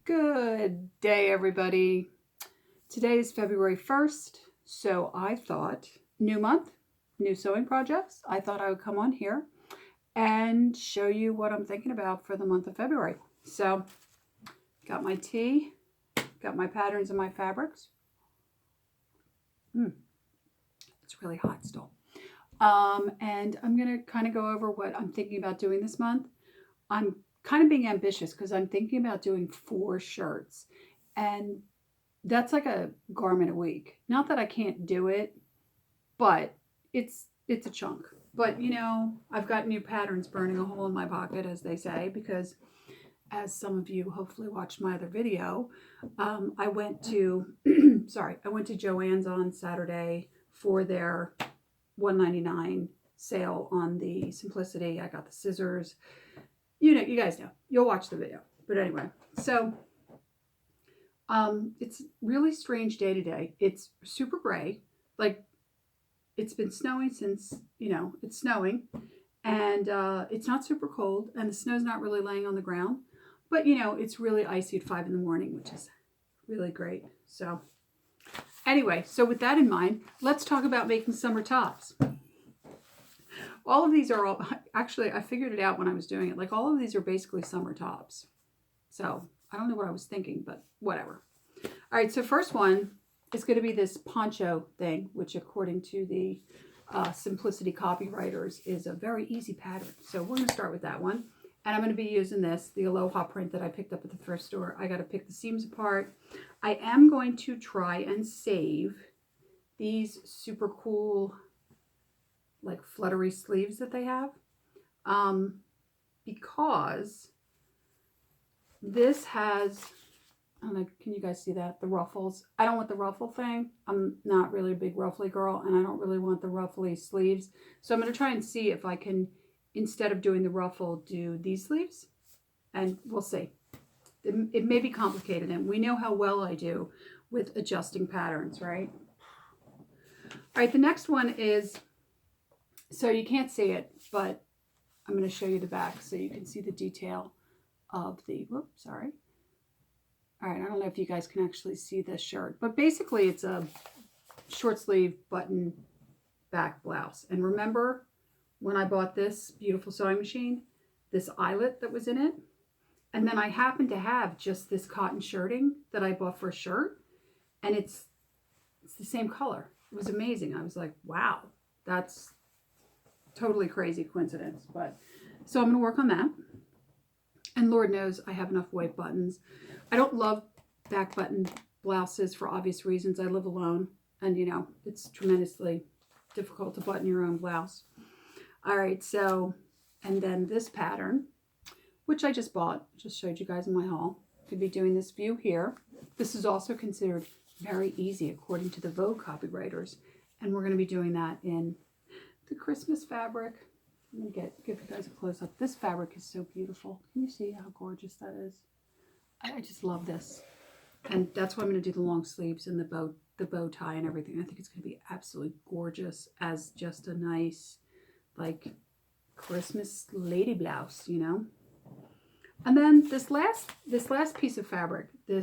Good day, everybody. Today is February 1st, so I thought, new month, new sewing projects. I thought I would come on here and show you what I'm thinking about for the month of February. So, got my tea, got my patterns and my fabrics. It's really hot still. And I'm going to kind of go over what I'm thinking about doing this month. I'm kind of being ambitious because I'm thinking about doing 4 shirts, and that's like a garment a week. Not that I can't do it, but it's a chunk. But you know, I've got new patterns burning a hole in my pocket, as they say, because as some of you hopefully watched my other video, I went to I went to Joann's on Saturday for their $1.99 sale on the Simplicity. I got the scissors. You know, you guys know. You'll watch the video. But anyway, so it's really strange day today. It's super gray. Like, it's been snowing since, it's snowing. And it's not super cold. And the snow's not really laying on the ground. But, it's really icy at 5 in the morning, which is really great. So anyway, so with that in mind, let's talk about making summer tops. All of these are actually, I figured it out when I was doing it. Like, all of these are basically summer tops. So I don't know what I was thinking, but whatever. All right, so first one is going to be this poncho thing, which according to the Simplicity copywriters is a very easy pattern. So we're going to start with that one. And I'm going to be using this, the Aloha print that I picked up at the thrift store. I got to pick the seams apart. I am going to try and save these super cool, like, fluttery sleeves that they have, because this has, I don't know, can you guys see that? The ruffles. I don't want the ruffle thing. I'm not really a big ruffly girl, and I don't really want the ruffly sleeves. So I'm going to try and see if I can, instead of doing the ruffle, do these sleeves, and we'll see. It may be complicated, and we know how well I do with adjusting patterns, right? All right, the next one is, so you can't see it, but I'm going to show you the back so you can see the detail of the, whoops, sorry. All right, I don't know if you guys can actually see this shirt, but basically it's a short sleeve button back blouse. And remember when I bought this beautiful sewing machine, this eyelet that was in it? And then I happened to have just this cotton shirting that I bought for a shirt, and it's the same color. It was amazing. I was like, wow, that's totally crazy coincidence. But so I'm going to work on that. And Lord knows I have enough white buttons. I don't love back button blouses for obvious reasons. I live alone, and it's tremendously difficult to button your own blouse. All right, so, and then this pattern, which I just bought, just showed you guys in my haul. Could be doing this view here. This is also considered very easy according to the Vogue copywriters, and we're going to be doing that in the Christmas fabric. I'm going to give you guys a close-up. This fabric is so beautiful. Can you see how gorgeous that is? I just love this. And that's why I'm going to do the long sleeves and the bow tie and everything. I think it's going to be absolutely gorgeous as just a nice, like, Christmas lady blouse, And then this last piece of fabric, I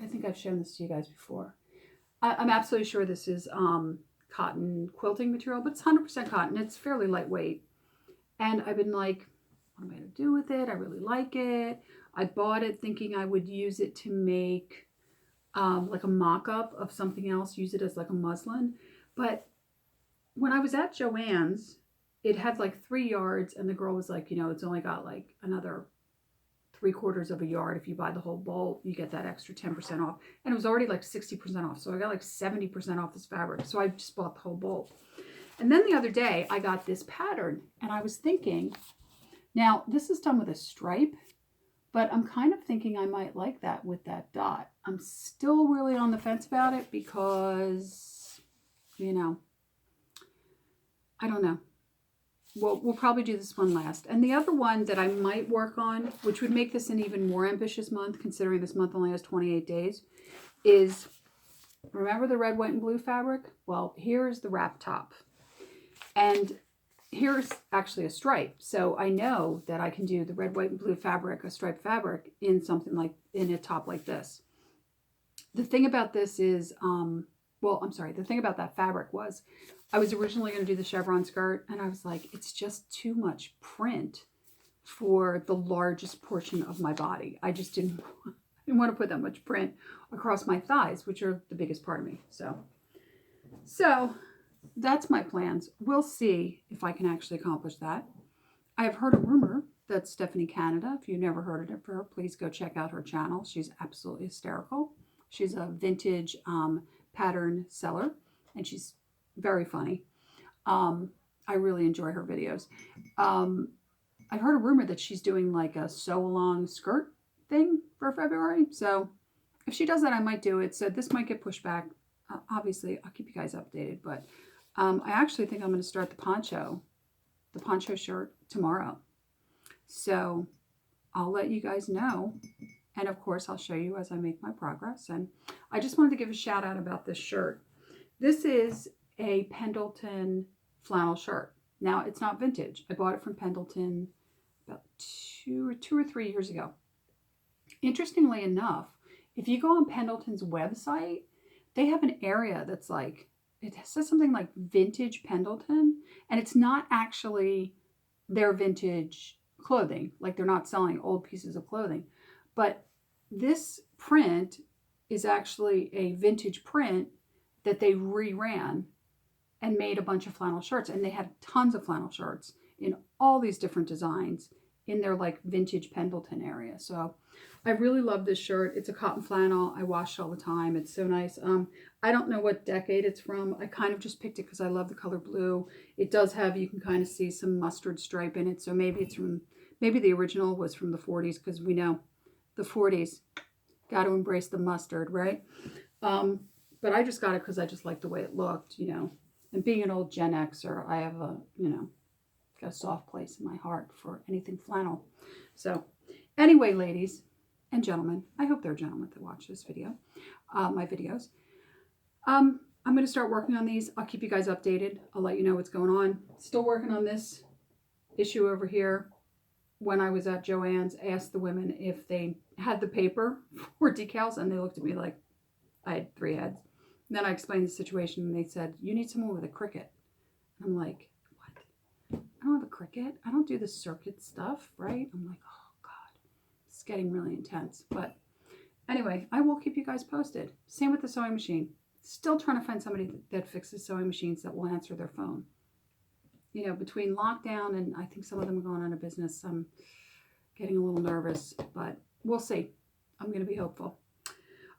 think I've shown this to you guys before. I'm absolutely sure this is cotton quilting material, but it's 100% cotton. It's fairly lightweight. And I've been like, what am I going to do with it? I really like it. I bought it thinking I would use it to make like a mock-up of something else, use it as like a muslin. But when I was at Joann's, it had like 3 yards, and the girl was like, it's only got like another 3/4 of a yard. If you buy the whole bowl, you get that extra 10% off. And it was already like 60% off. So I got like 70% off this fabric. So I just bought the whole bowl. And then the other day I got this pattern, and I was thinking, now this is done with a stripe, but I'm kind of thinking I might like that with that dot. I'm still really on the fence about it because, I don't know. We'll probably do this one last. And the other one that I might work on, which would make this an even more ambitious month, considering this month only has 28 days, is, remember the red, white, and blue fabric? Well, here's the wrap top. And here's actually a stripe. So I know that I can do the red, white, and blue fabric, a striped fabric, in something like, in a top like this. The thing about this is, well, I'm sorry, the thing about that fabric was, I was originally going to do the chevron skirt, and I was like, it's just too much print for the largest portion of my body. I just didn't want to put that much print across my thighs, which are the biggest part of me. So that's my plans. We'll see if I can actually accomplish that. I have heard a rumor that Stephanie Canada, if you've never heard of her, please go check out her channel. She's absolutely hysterical. She's a vintage pattern seller, and she's very funny. I really enjoy her videos. I've heard a rumor that she's doing like a sew-along skirt thing for February. So if she does that, I might do it. So this might get pushed back. Obviously, I'll keep you guys updated. But I actually think I'm going to start the poncho shirt tomorrow. So I'll let you guys know. And of course, I'll show you as I make my progress. And I just wanted to give a shout out about this shirt. This is a Pendleton flannel shirt. Now, it's not vintage. I bought it from Pendleton about two or 3 years ago. Interestingly enough, if you go on Pendleton's website, they have an area that's like, it says something like vintage Pendleton, and it's not actually their vintage clothing. Like, they're not selling old pieces of clothing. But this print is actually a vintage print that they reran and made a bunch of flannel shirts. And they had tons of flannel shirts in all these different designs in their like vintage Pendleton area. So I really love this shirt. It's a cotton flannel. I wash it all the time. It's so nice. I don't know what decade it's from. I kind of just picked it because I love the color blue. It does have, you can kind of see some mustard stripe in it. So maybe it's from, maybe the original was from the 40s, because we know the 40s got to embrace the mustard, right? But I just got it because I just liked the way it looked, you know. And being an old Gen Xer, I have a, you know, got a soft place in my heart for anything flannel. So anyway, ladies and gentlemen, I hope there are gentlemen that watch this video, my videos. I'm going to start working on these. I'll keep you guys updated. I'll let you know what's going on. Still working on this issue over here. When I was at Joann's, I asked the women if they had the paper for decals, and they looked at me like I had 3 heads. And then I explained the situation, and they said, you need someone with a Cricut. And I'm like, what? I don't have a Cricut. I don't do the circuit stuff, right? I'm like, oh, God. It's getting really intense. But anyway, I will keep you guys posted. Same with the sewing machine. Still trying to find somebody that fixes sewing machines that will answer their phone. You know, between lockdown and I think some of them are going out of business, I'm getting a little nervous. But we'll see. I'm going to be hopeful.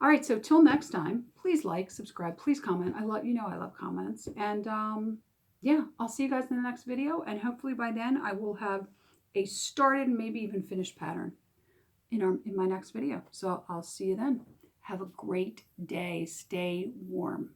All right, so till next time, please like, subscribe, please comment. I love comments. And yeah, I'll see you guys in the next video. And hopefully by then I will have a started, maybe even finished pattern in my next video. So I'll see you then. Have a great day. Stay warm.